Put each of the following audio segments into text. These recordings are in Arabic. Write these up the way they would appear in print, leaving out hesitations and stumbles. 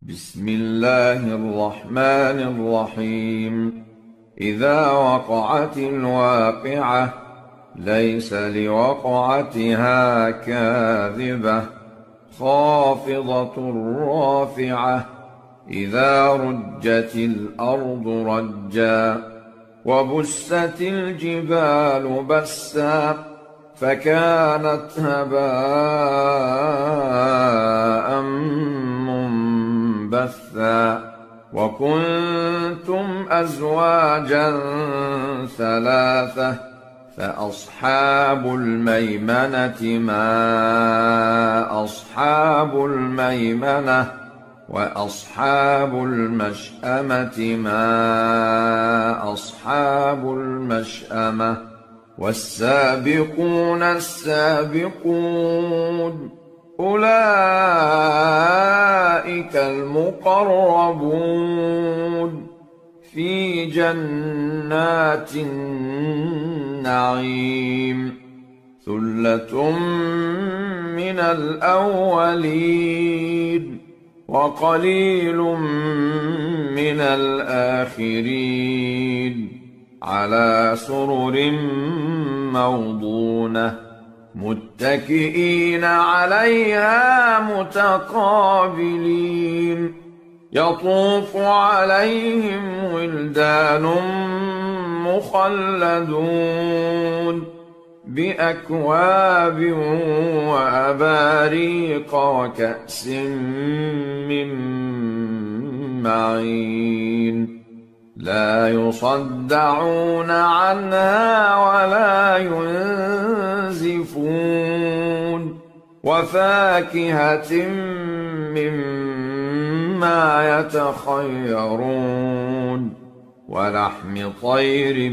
بسم الله الرحمن الرحيم. إذا وقعت الواقعة ليس لوقعتها كاذبة خافضة رافعة. إذا رجت الأرض رجا وبست الجبال بسا فكانت هباء منبثا. وكنتم أزواجا ثلاثة فأصحاب الميمنة ما أصحاب الميمنة وأصحاب المشأمة ما أصحاب المشأمة. والسابقون السابقون أولئك المقربون في جنات النعيم. ثلة من الأولين وقليل من الآخرين. على سرر موضونة متكئين عليها متقابلين. يطوف عليهم ولدان مخلدون بأكواب وأباريق وكأس من معين. لا يصدعون عنها ولا ينزفون. وفاكهة مما يتخيرون ولحم طير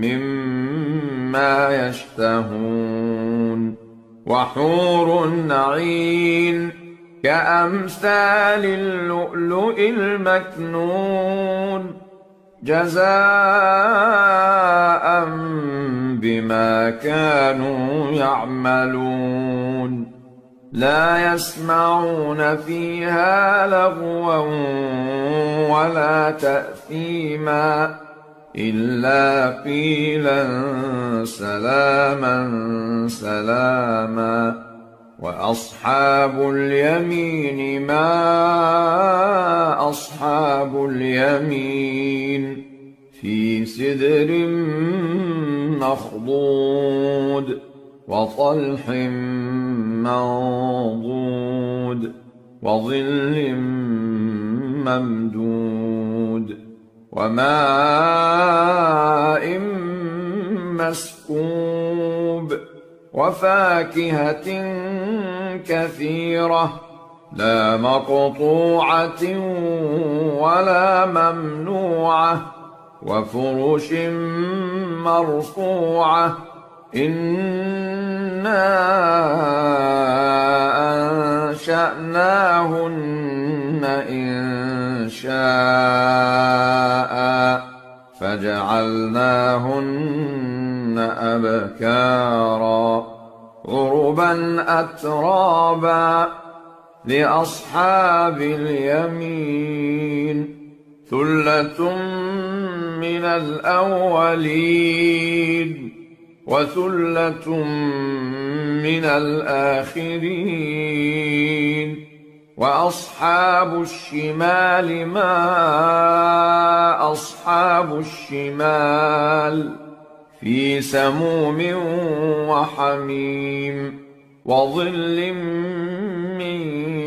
مما يشتهون. وحور عين كأمثال اللؤلؤ المكنون جزاء بما كانوا يعملون. لا يسمعون فيها لغوا ولا تأثيما إلا قيلا سلاما سلاما. وأصحاب اليمين ما أصحاب اليمين في سدر مخضود وطلح منضود وظل ممدود وماء مسكوب وفاكهة كثيرة لا مقطوعة ولا ممنوعة وفرش مرفوعة. إنا أنشأناهن إنشاء فجعلناهن أبكارا عربا أترابا لأصحاب اليمين. ثلة من الأولين وثلة من الآخرين. وأصحاب الشمال ما أصحاب الشمال في سموم وحميم وظل من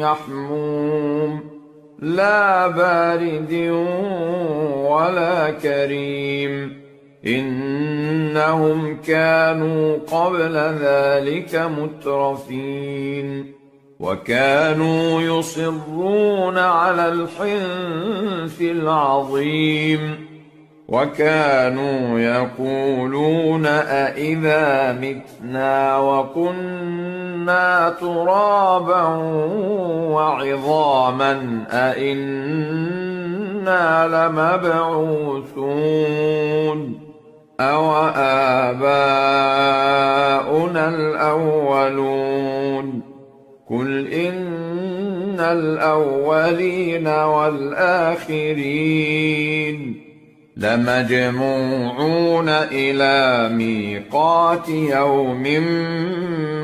يحموم لا بارد ولا كريم. إنهم كانوا قبل ذلك مترفين وكانوا يصرون على الحنث العظيم. وكانوا يقولون أإذا متنا وكنا ترابا وعظاما أإنا لمبعوثون أوآباؤنا الأولون. قل إن الأولين والآخرين لمجموعون إلى ميقات يوم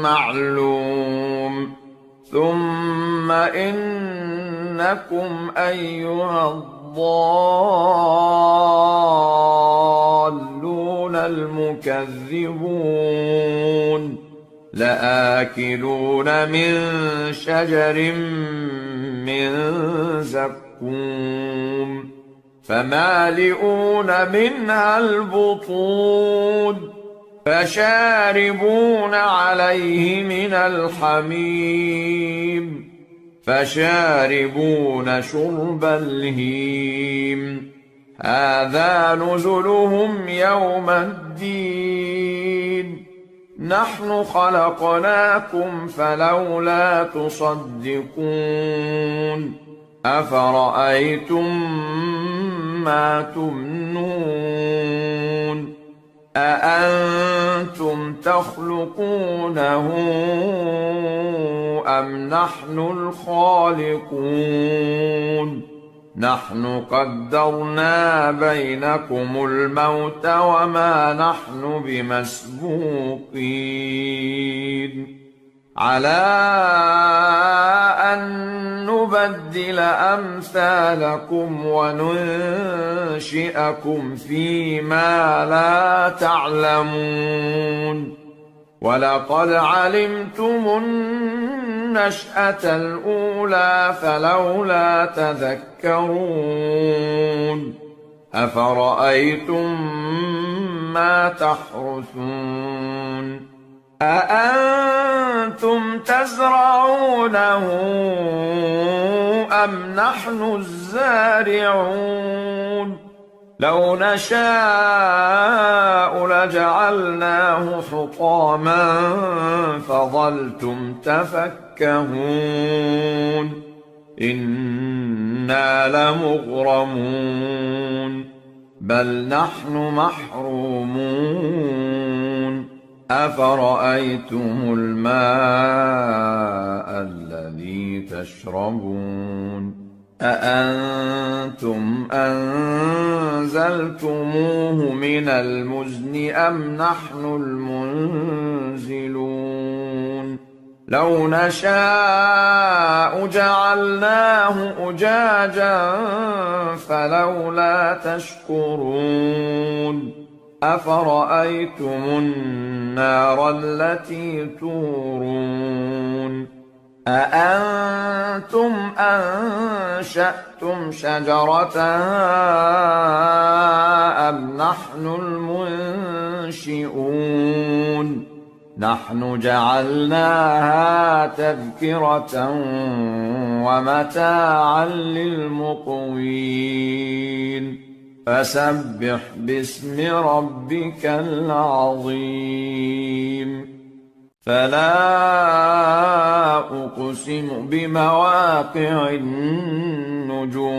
معلوم ثم إنكم أيها الضالون المكذبون لآكلون من شجر من زقوم فمالئون منها البطون فشاربون عليه من الحميم فشاربون شرب الهيم هذا نزلهم يوم الدين نحن خلقناكم فلولا تصدقون أفرأيتم ما تمنون أأنتم تخلقونه أم نحن الخالقون نحن قدرنا بينكم الموت وما نحن بمسبوقين على أن نبدل أمثالكم وننشئكم فيما لا تعلمون ولقد علمتم النشأة الأولى فلولا تذكرون أفرأيتم ما تحرثون أأنتم تزرعونه أم نحن الزارعون لو نشاء لجعلناه حطاما فظلتم تفكهون إنا لمغرمون بل نحن محرومون أفرأيتم الماء الذي تشربون أأنتم أنزلتموه من المزن أم نحن المنزلون لو نشاء جعلناه أجاجا فلولا تشكرون أفرأيتم النار التي تورون أأنتم أنشأتم شجرتها أم نحن المنشئون نحن جعلناها تذكرة ومتاعا للمقوين فسبح باسم ربك العظيم فلا أقسم بمواقع النجوم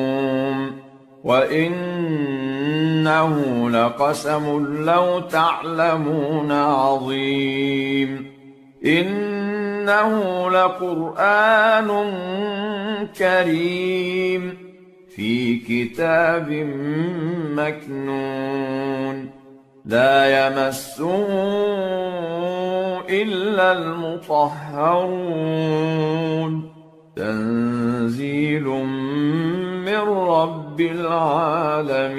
وإنه لقسم لو تعلمون عظيم إنه لقرآن كريم في كتاب مكنون لا يمسه إلا المطهرون تنزيل من رب العالمين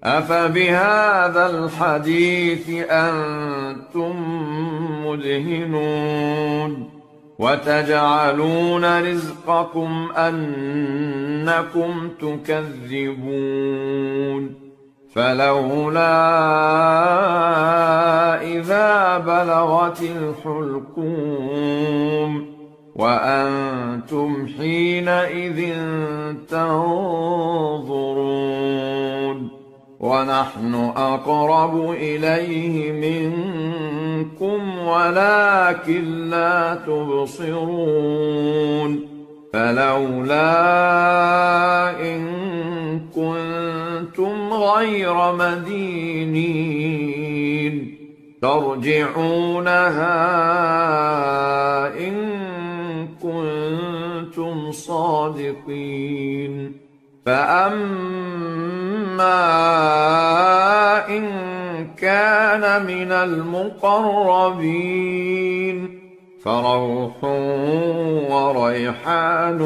أفبهذا الحديث أنتم مدهنون وتجعلون رزقكم أنكم تكذبون فلولا إذا بلغت الحلقوم وأنتم حينئذ تنظرون ونحن أقرب إليه منكم ولكن لا تبصرون فلولا إن كنتم غير مدينين ترجعونها إن كنتم صادقين فأما إن كان من المقربين فروح وريحان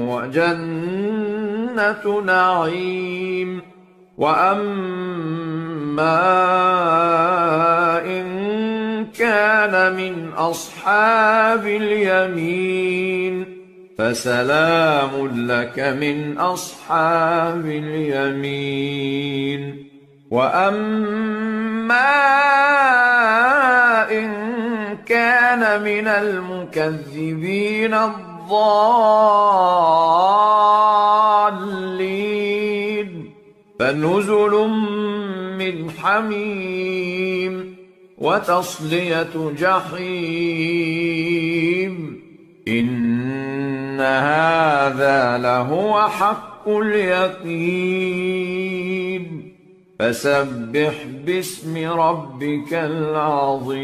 وجنة نعيم وأما إن كان من أصحاب اليمين فسلام لك من أصحاب اليمين وأما إن كان من المكذبين الضالين فنزل من حميم وتصلية جحيم إن هذا لهو حق اليقين فسبح باسم ربك العظيم.